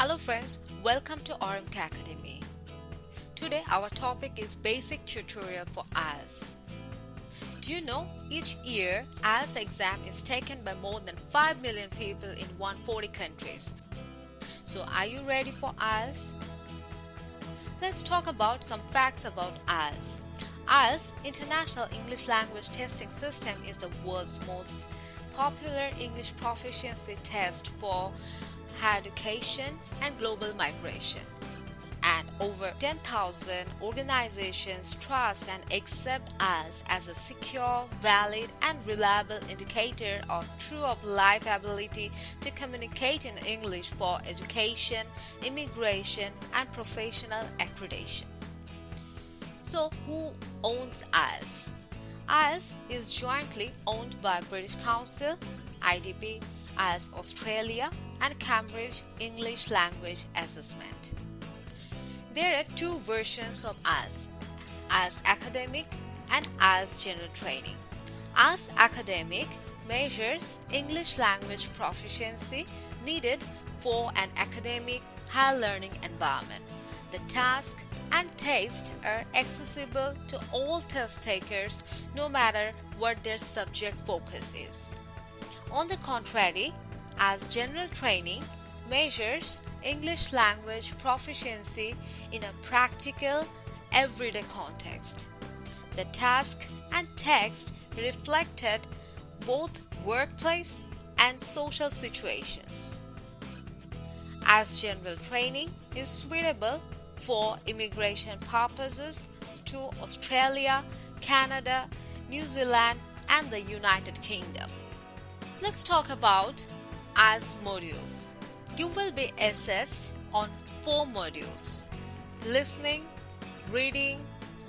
Hello friends, welcome to RMK Academy. Today our topic is basic tutorial for IELTS. Do you know each year IELTS exam is taken by more than 5 million people in 140 countries. So are you ready for IELTS? Let's talk about some facts about IELTS. IELTS, International English Language Testing System, is the world's most popular English proficiency test for higher education and global migration. And over 10,000 organizations trust and accept IELTS as a secure, valid, and reliable indicator of true of life ability to communicate in English for education, immigration, and professional accreditation. So, who owns IELTS? IELTS is jointly owned by British Council, IDP, IELTS Australia, and Cambridge English Language Assessment. There are two versions of IELTS: IELTS Academic and IELTS General Training. IELTS Academic measures English language proficiency needed for an academic higher learning environment. The task and test are accessible to all test takers no matter what their subject focus is. On the contrary, IELTS General Training measures English language proficiency in a practical, everyday context. The task and text reflected both workplace and social situations. IELTS General Training is suitable for immigration purposes to Australia, Canada, New Zealand, and the United Kingdom. Let's talk about IELTS modules. You will be assessed on 4 modules: listening, reading,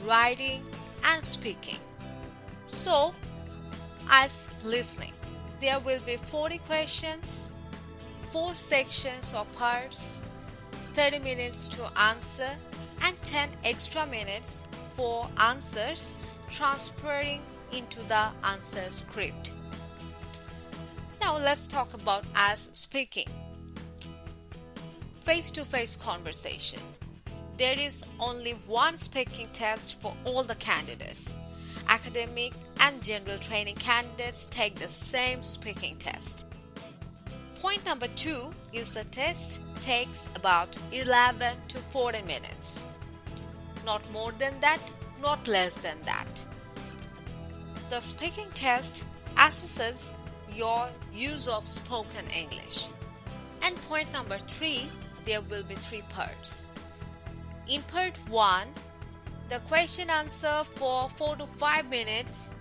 writing, and speaking. So, IELTS listening. There will be 40 questions, 4 sections or parts, 30 minutes to answer, and 10 extra minutes for answers transferring into the answer script. Now let's talk about IELTS speaking. Face-to-face conversation. There is only one speaking test for all the candidates. Academic and general training candidates take the same speaking test. Point number 2 is the test takes about 11 to 14 minutes. Not more than that, not less than that. The speaking test assesses your use of spoken English. And point number 3, there will be 3 parts. In part 1, the question answer for 4 to 5 minutes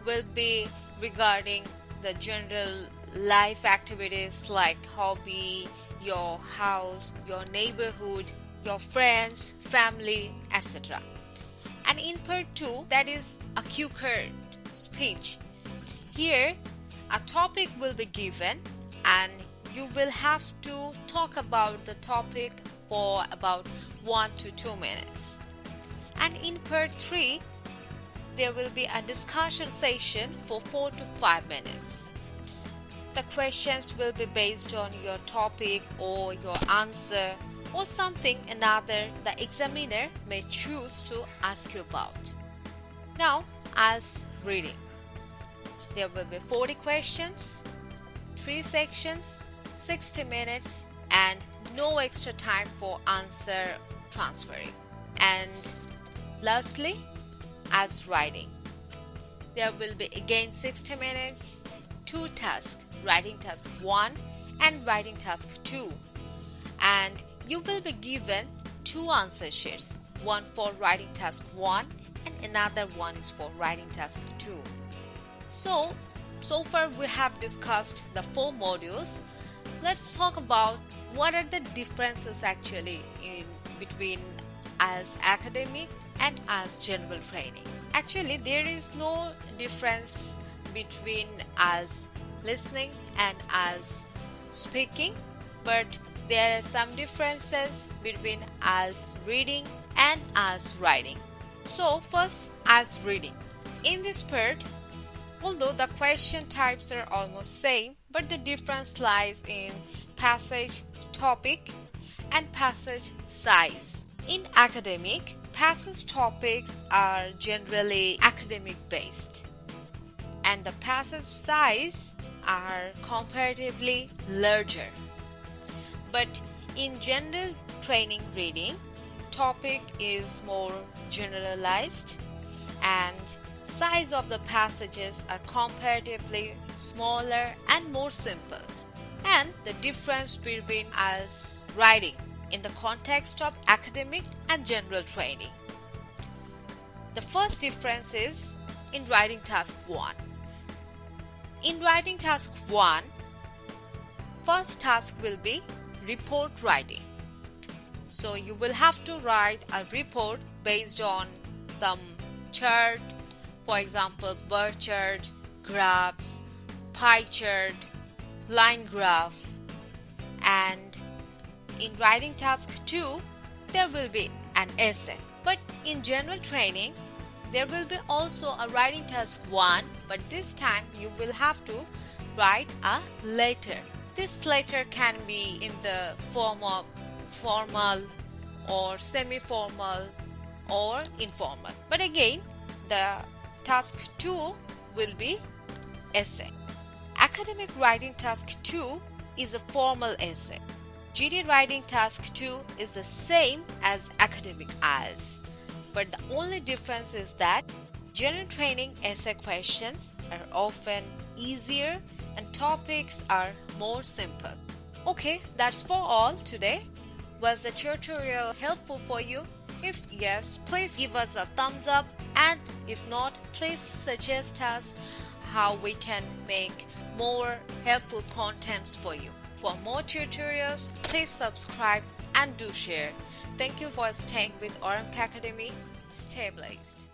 will be regarding the general life activities like hobby, your house, your neighborhood, your friends, family, etc. And in part 2, that is a Q-card speech. Here, a topic will be given and you will have to talk about the topic for about 1 to 2 minutes. And in part 3, there will be a discussion session for 4 to 5 minutes. The questions will be based on your topic or your answer or something another the examiner may choose to ask you about. Now, as reading. There will be 40 questions, 3 sections, 60 minutes, and no extra time for answer transferring. And lastly, as writing. There will be again 60 minutes, 2 tasks, writing task 1 and writing task 2. And you will be given 2 answer sheets, one for writing task 1 and another one is for writing task 2. So far we have discussed the 4 modules. Let's talk about what are the differences actually in between IELTS Academic and IELTS General Training. Actually, there is no difference between IELTS listening and IELTS speaking, but there are some differences between IELTS reading and IELTS writing. So first, IELTS reading. In this part, although the question types are almost same, but the difference lies in passage, topic, and passage size. In academic, passage topics are generally academic based, and the passage size are comparatively larger. But in general training reading, topic is more generalized and size of the passages are comparatively smaller and more simple. And the difference between as writing in the context of academic and general training. The first difference is in writing task 1. In writing task 1, first task will be report writing. So you will have to write a report based on some chart, for example, bar chart, graphs, pie chart, line graph. And in writing task 2, there will be an essay. But in general training, there will be also a writing task 1, but this time you will have to write a letter. This letter can be in the form of formal or semi-formal or informal. But again, the task 2 will be essay. Academic writing task 2 is a formal essay. GD writing task 2 is the same as academic IELTS, but the only difference is that general training essay questions are often easier and topics are more simple. Okay, that's for all today. Was the tutorial helpful for you? If yes, please give us a thumbs up, and if not, please suggest us how we can make more helpful contents for you. For more tutorials, please subscribe and do share. Thank you for staying with Auramk Academy. Stay blessed.